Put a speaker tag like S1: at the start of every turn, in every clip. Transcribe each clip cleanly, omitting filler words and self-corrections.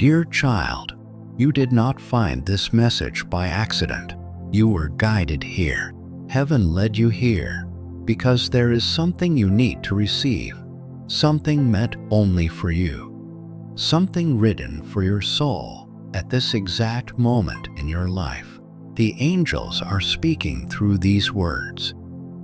S1: Dear child, you did not find this message by accident. You were guided here. Heaven led you here because there is something you need to receive, something meant only for you, something written for your soul at this exact moment in your life. The angels are speaking through these words,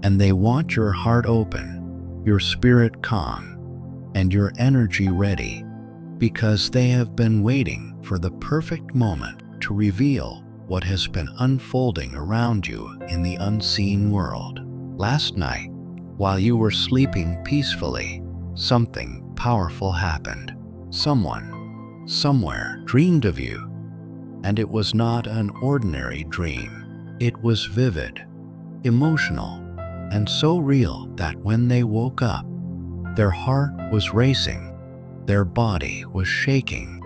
S1: and they want your heart open, your spirit calm, and your energy ready, because they have been waiting for the perfect moment to reveal what has been unfolding around you in the unseen world. Last night, while you were sleeping peacefully, something powerful happened. Someone, somewhere, dreamed of you, and it was not an ordinary dream. It was vivid, emotional, and so real that when they woke up, their heart was racing, their body was shaking,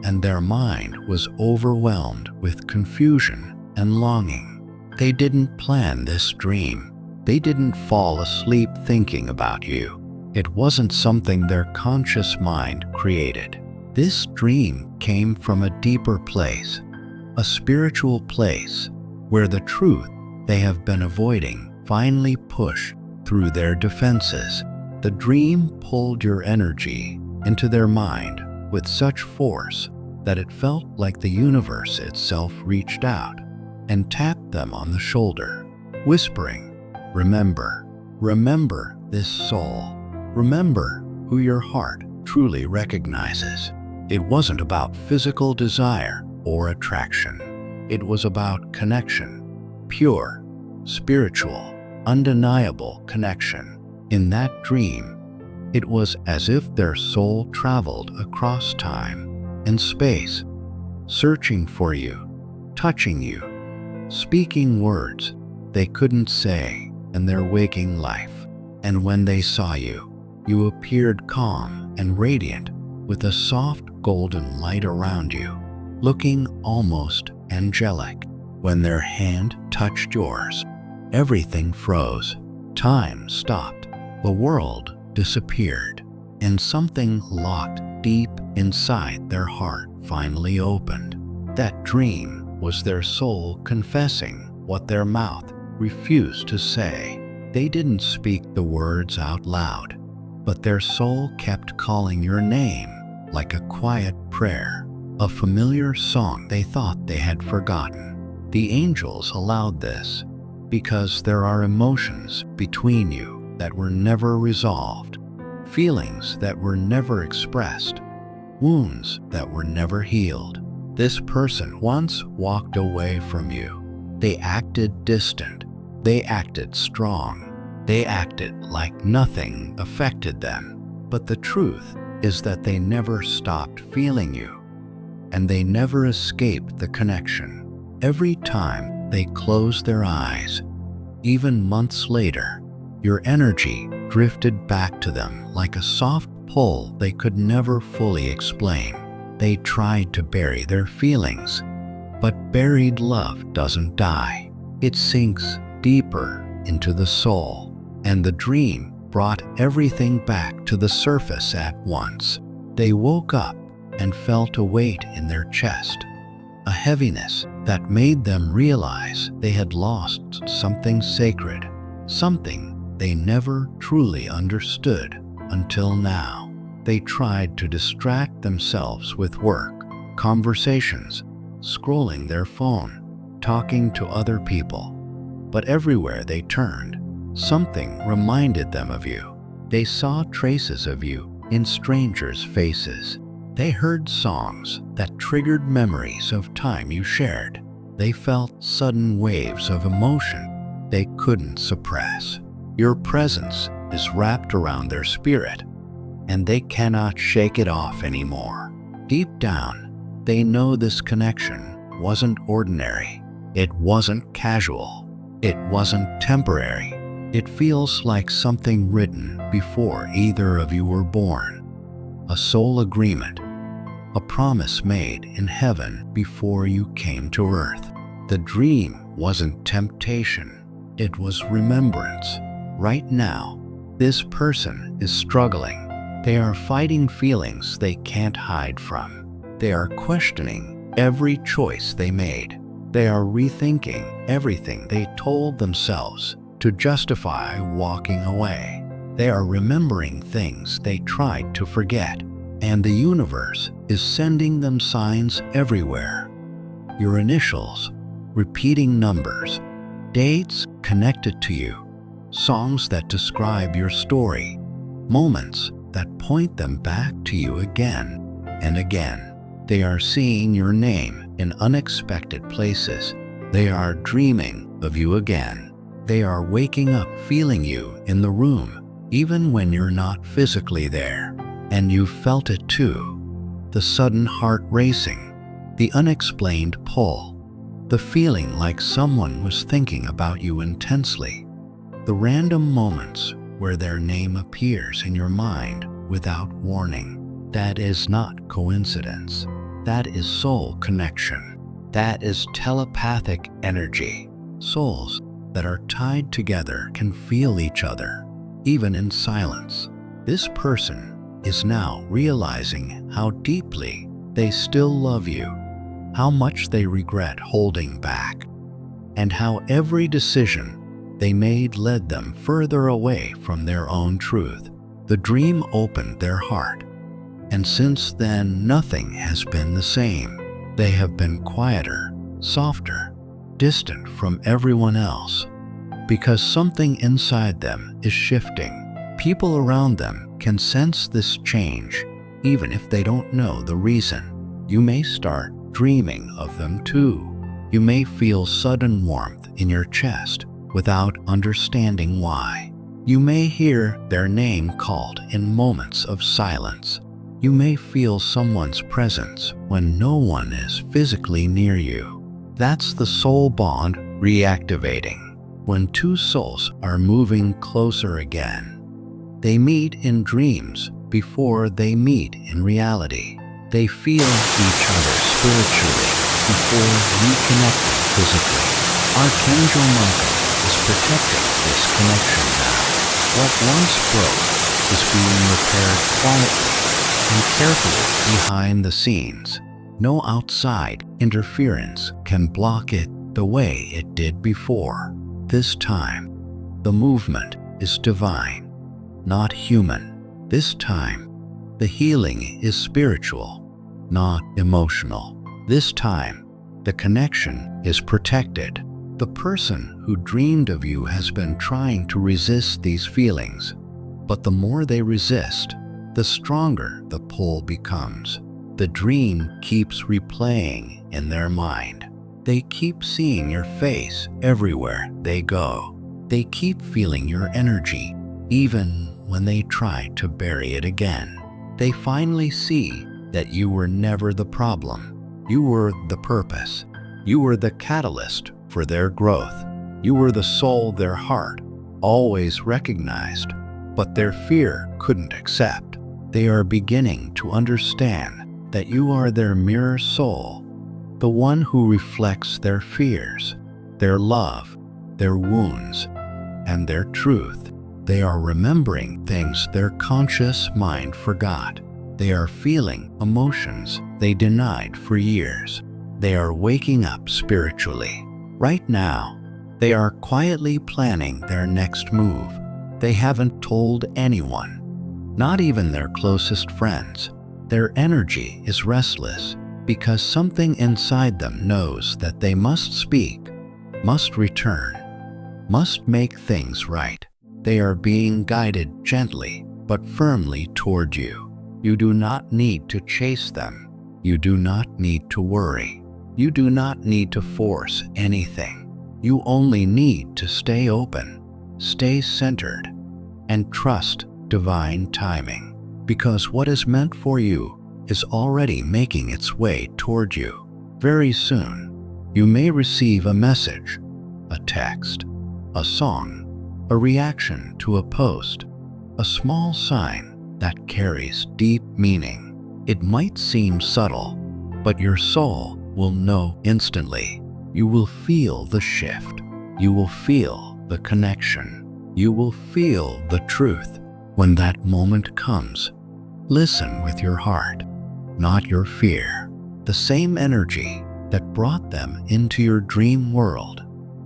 S1: and their mind was overwhelmed with confusion and longing. They didn't plan this dream. They didn't fall asleep thinking about you. It wasn't something their conscious mind created. This dream came from a deeper place, a spiritual place where the truth they have been avoiding finally pushed through their defenses. The dream pulled your energy into their mind with such force that it felt like the universe itself reached out and tapped them on the shoulder, whispering, "Remember, remember this soul. Remember who your heart truly recognizes." It wasn't about physical desire or attraction. It was about connection, pure, spiritual, undeniable connection. In that dream, it was as if their soul traveled across time and space, searching for you, touching you, speaking words they couldn't say in their waking life. And when they saw you, you appeared calm and radiant with a soft golden light around you, looking almost angelic. When their hand touched yours, everything froze. Time stopped. The world disappeared, and something locked deep inside their heart finally opened. That dream was their soul confessing what their mouth refused to say. They didn't speak the words out loud, but their soul kept calling your name like a quiet prayer, a familiar song they thought they had forgotten. The angels allowed this because there are emotions between you that were never resolved, feelings that were never expressed, wounds that were never healed. This person once walked away from you. They acted distant. They acted strong. They acted like nothing affected them. But the truth is that they never stopped feeling you, and they never escaped the connection. Every time they closed their eyes, even months later, your energy drifted back to them like a soft pull they could never fully explain. They tried to bury their feelings, but buried love doesn't die. It sinks deeper into the soul, and the dream brought everything back to the surface at once. They woke up and felt a weight in their chest, a heaviness that made them realize they had lost something sacred, something they never truly understood until now. They tried to distract themselves with work, conversations, scrolling their phone, talking to other people. But everywhere they turned, something reminded them of you. They saw traces of you in strangers' faces. They heard songs that triggered memories of time you shared. They felt sudden waves of emotion they couldn't suppress. Your presence is wrapped around their spirit, and they cannot shake it off anymore. Deep down, they know this connection wasn't ordinary. It wasn't casual. It wasn't temporary. It feels like something written before either of you were born. A soul agreement, a promise made in heaven before you came to earth. The dream wasn't temptation. It was remembrance. Right now, this person is struggling. They are fighting feelings they can't hide from. They are questioning every choice they made. They are rethinking everything they told themselves to justify walking away. They are remembering things they tried to forget, and the universe is sending them signs everywhere. Your initials, repeating numbers, dates connected to you, songs that describe your story, moments that point them back to you again and again. They are seeing your name in unexpected places. They are dreaming of you again. They are waking up feeling you in the room, even when you're not physically there. And you felt it too. The sudden heart racing, the unexplained pull, the feeling like someone was thinking about you intensely, the random moments where their name appears in your mind without warning. That is not coincidence. That is soul connection. That is telepathic energy. Souls that are tied together can feel each other, even in silence. This person is now realizing how deeply they still love you, how much they regret holding back, and how every decision they made led them further away from their own truth. The dream opened their heart, and since then nothing has been the same. They have been quieter, softer, distant from everyone else, because something inside them is shifting. People around them can sense this change, even if they don't know the reason. You may start dreaming of them too. You may feel sudden warmth in your chest without understanding why. You may hear their name called in moments of silence. You may feel someone's presence when no one is physically near you. That's the soul bond reactivating. When two souls are moving closer again, they meet in dreams before they meet in reality. They feel each other spiritually before reconnecting physically. Archangel Michael is protecting this connection now. What once broke is being repaired quietly and carefully behind the scenes. No outside interference can block it the way it did before. This time, the movement is divine, not human. This time, the healing is spiritual, not emotional. This time, the connection is protected. The person who dreamed of you has been trying to resist these feelings, but the more they resist, the stronger the pull becomes. The dream keeps replaying in their mind. They keep seeing your face everywhere they go. They keep feeling your energy, even when they try to bury it again. They finally see that you were never the problem. You were the purpose. You were the catalyst for their growth. You were the soul their heart always recognized, but their fear couldn't accept. They are beginning to understand that you are their mirror soul, the one who reflects their fears, their love, their wounds, and their truth. They are remembering things their conscious mind forgot. They are feeling emotions they denied for years. They are waking up spiritually. Right now, they are quietly planning their next move. They haven't told anyone, not even their closest friends. Their energy is restless because something inside them knows that they must speak, must return, must make things right. They are being guided gently but firmly toward you. You do not need to chase them. You do not need to worry. You do not need to force anything. You only need to stay open, stay centered, and trust divine timing, because what is meant for you is already making its way toward you. Very soon, you may receive a message, a text, a song, a reaction to a post, a small sign that carries deep meaning. It might seem subtle, but your soul will know instantly. You will feel the shift. You will feel the connection. You will feel the truth. When that moment comes, listen with your heart, not your fear. The same energy that brought them into your dream world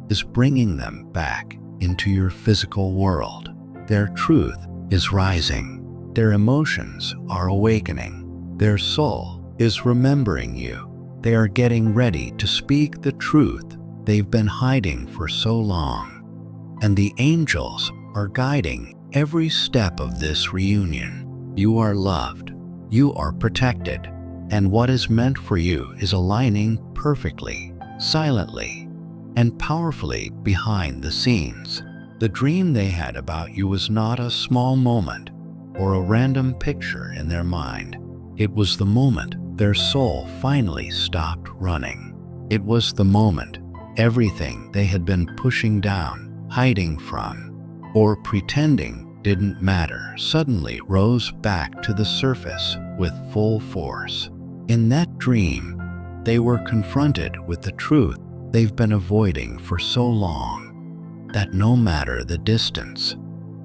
S1: is bringing them back into your physical world. Their truth is rising. Their emotions are awakening. Their soul is remembering you. They are getting ready to speak the truth they've been hiding for so long. And the angels are guiding every step of this reunion. You are loved. You are protected. And what is meant for you is aligning perfectly, silently, and powerfully behind the scenes. The dream they had about you was not a small moment or a random picture in their mind. It was the moment their soul finally stopped running. It was the moment everything they had been pushing down, hiding from, or pretending didn't matter suddenly rose back to the surface with full force. In that dream, they were confronted with the truth they've been avoiding for so long, that no matter the distance,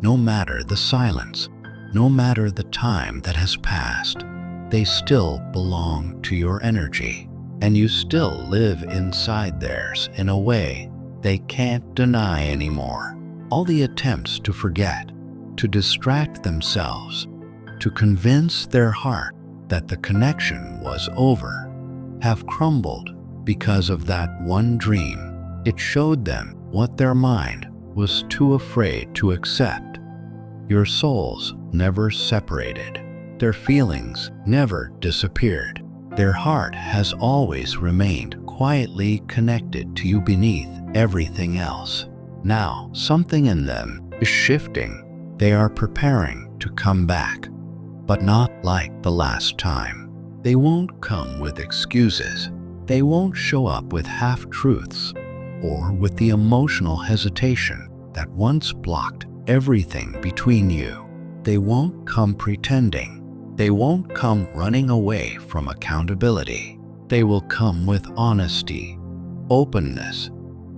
S1: no matter the silence, no matter the time that has passed, they still belong to your energy, and you still live inside theirs in a way they can't deny anymore. All the attempts to forget, to distract themselves, to convince their heart that the connection was over, have crumbled because of that one dream. It showed them what their mind was too afraid to accept. Your souls never separated. Their feelings never disappeared. Their heart has always remained quietly connected to you beneath everything else. Now, something in them is shifting. They are preparing to come back, but not like the last time. They won't come with excuses. They won't show up with half-truths or with the emotional hesitation that once blocked everything between you. They won't come pretending. They won't come running away from accountability. They will come with honesty, openness,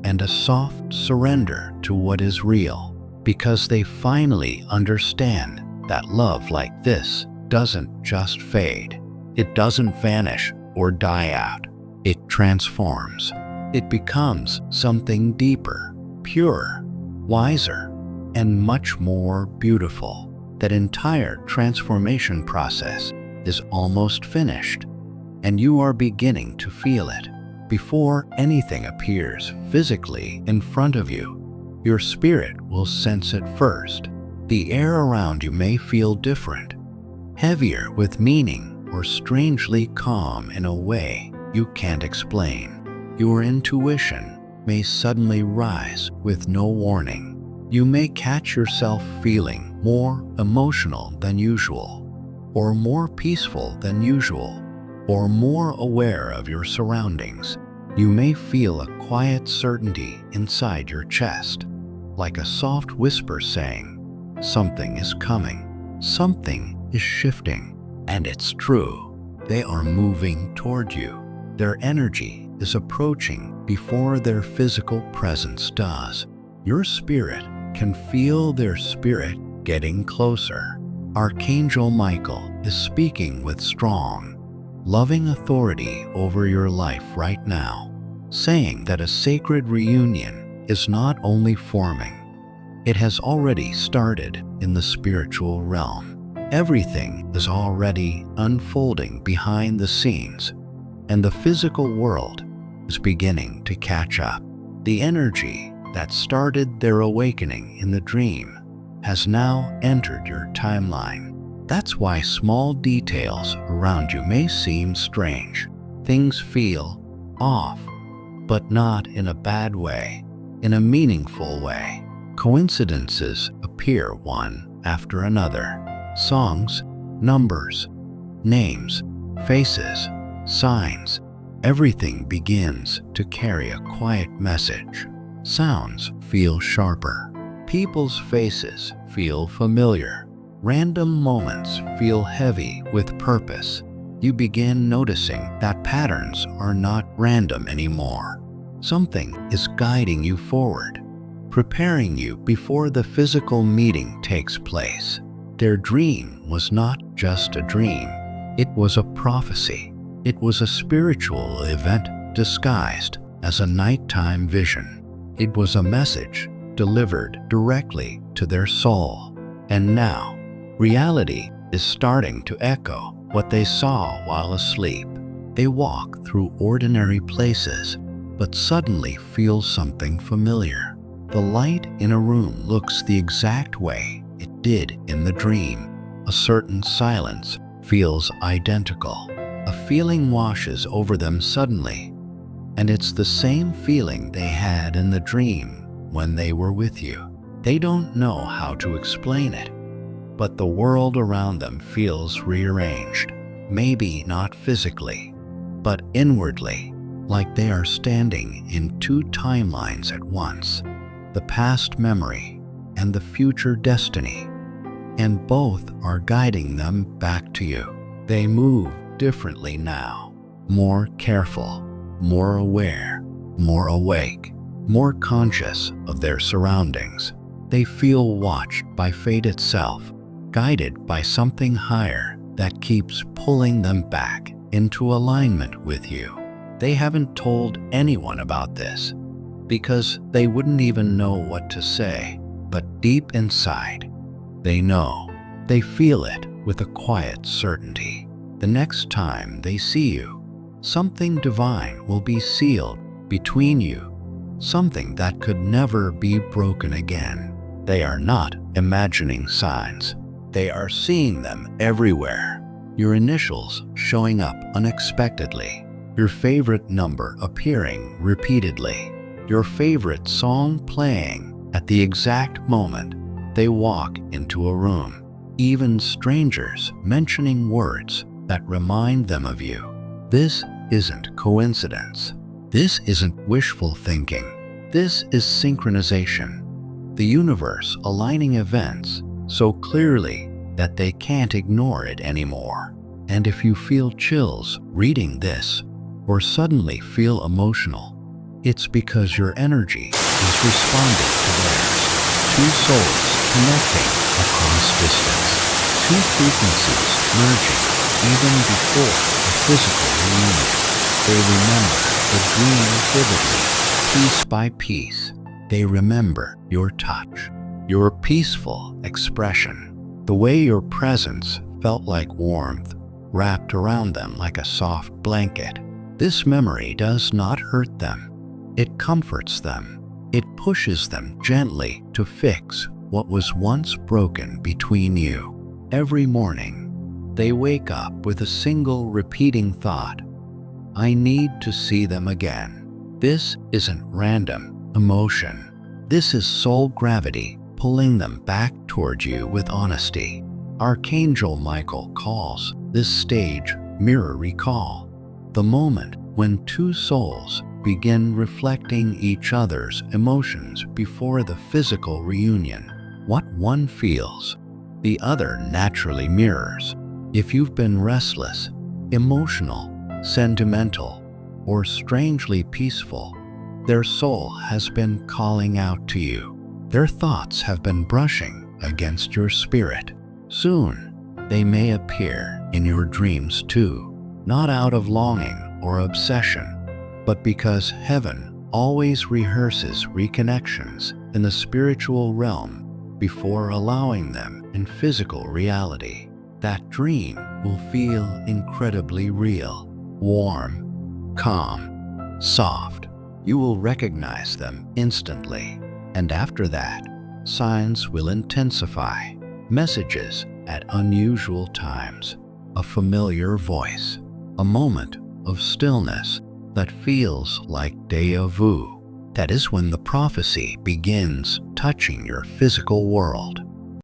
S1: and a soft surrender to what is real, because they finally understand that love like this doesn't just fade. It doesn't vanish or die out. It transforms. It becomes something deeper, purer, wiser, and much more beautiful. That entire transformation process is almost finished, and you are beginning to feel it. Before anything appears physically in front of you, your spirit will sense it first. The air around you may feel different, heavier with meaning, or strangely calm in a way you can't explain. Your intuition may suddenly rise with no warning. You may catch yourself feeling more emotional than usual, or more peaceful than usual, or more aware of your surroundings. You may feel a quiet certainty inside your chest, like a soft whisper saying, "Something is coming, something is shifting," and it's true. They are moving toward you. Their energy is approaching before their physical presence does. Your spirit can feel their spirit getting closer. Archangel Michael is speaking with strong, loving authority over your life right now, saying that a sacred reunion is not only forming, it has already started in the spiritual realm. Everything is already unfolding behind the scenes, and the physical world is beginning to catch up. The energy that started their awakening in the dream has now entered your timeline. That's why small details around you may seem strange. Things feel off, but not in a bad way, in a meaningful way. Coincidences appear one after another. Songs, numbers, names, faces, signs. Everything begins to carry a quiet message. Sounds feel sharper. People's faces feel familiar. Random moments feel heavy with purpose. You begin noticing that patterns are not random anymore. Something is guiding you forward, preparing you before the physical meeting takes place. Their dream was not just a dream. It was a prophecy. It was a spiritual event disguised as a nighttime vision. It was a message delivered directly to their soul. And now, reality is starting to echo what they saw while asleep. They walk through ordinary places, but suddenly feel something familiar. The light in a room looks the exact way it did in the dream. A certain silence feels identical. A feeling washes over them suddenly, and it's the same feeling they had in the dream when they were with you. They don't know how to explain it, but the world around them feels rearranged. Maybe not physically, but inwardly, like they are standing in two timelines at once, the past memory and the future destiny, and both are guiding them back to you. They move differently now, more careful, more aware, more awake, more conscious of their surroundings. They feel watched by fate itself, guided by something higher that keeps pulling them back into alignment with you. They haven't told anyone about this because they wouldn't even know what to say, but deep inside, they know. They feel it with a quiet certainty. The next time they see you, something divine will be sealed between you, something that could never be broken again. They are not imagining signs. They are seeing them everywhere. Your initials showing up unexpectedly, your favorite number appearing repeatedly, your favorite song playing at the exact moment they walk into a room, even strangers mentioning words that remind them of you. This isn't coincidence. This isn't wishful thinking. This is synchronization. The universe aligning events so clearly that they can't ignore it anymore. And if you feel chills reading this, or suddenly feel emotional, it's because your energy is responding to theirs. Two souls connecting across distance. Two frequencies merging even before a physical reunion. They remember the dream vividly, piece by piece. They remember your touch, your peaceful expression, the way your presence felt like warmth wrapped around them like a soft blanket. This memory does not hurt them. It comforts them. It pushes them gently to fix what was once broken between you. Every morning, they wake up with a single repeating thought: I need to see them again. This isn't random emotion. This is soul gravity pulling them back toward you with honesty. Archangel Michael calls this stage mirror recall, the moment when two souls begin reflecting each other's emotions before the physical reunion. What one feels, the other naturally mirrors. If you've been restless, emotional, sentimental, or strangely peaceful, their soul has been calling out to you. Their thoughts have been brushing against your spirit. Soon, they may appear in your dreams too, not out of longing or obsession, but because heaven always rehearses reconnections in the spiritual realm before allowing them in physical reality. That dream will feel incredibly real, warm, calm, soft. You will recognize them instantly. And after that, signs will intensify, messages at unusual times, a familiar voice, a moment of stillness that feels like déjà vu. That is when the prophecy begins touching your physical world.